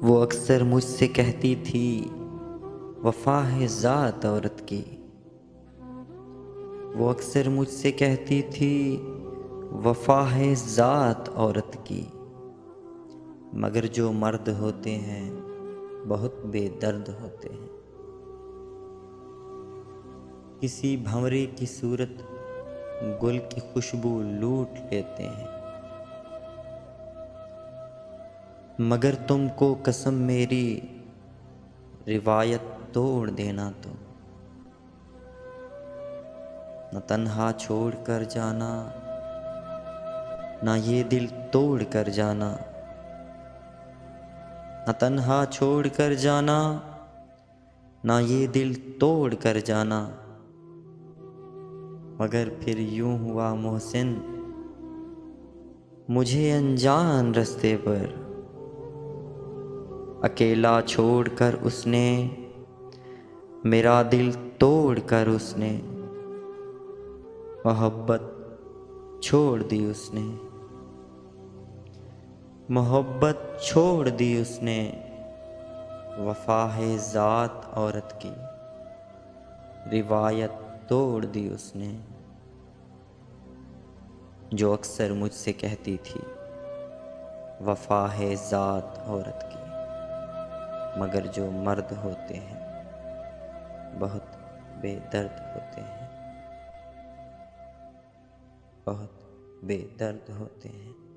वो अक्सर मुझसे कहती थी, वफा है ज़ात औरत की। वो अक्सर मुझसे कहती थी, वफा है ज़ात औरत की। मगर जो मर्द होते हैं बहुत बेदर्द होते हैं। किसी भंवरे की सूरत गुल की खुशबू लूट लेते हैं। मगर तुमको कसम मेरी रिवायत तोड़ देना तो न तन्हा छोड़ कर जाना, ना ये दिल तोड़ कर जाना। न तन्हा छोड़ कर जाना, ना ये दिल तोड़ कर जाना। मगर फिर यूं हुआ मोहसिन, मुझे अनजान रास्ते पर अकेला छोड़कर उसने, मेरा दिल तोड़कर उसने मोहब्बत छोड़ दी उसने। मोहब्बत छोड़ दी उसने, वफा है ज़ात औरत की। रिवायत तोड़ दी उसने। जो अक्सर मुझसे कहती थी, वफा है ज़ात औरत की। मगर जो मर्द होते हैं बहुत बेदर्द होते हैं। बहुत बेदर्द होते हैं।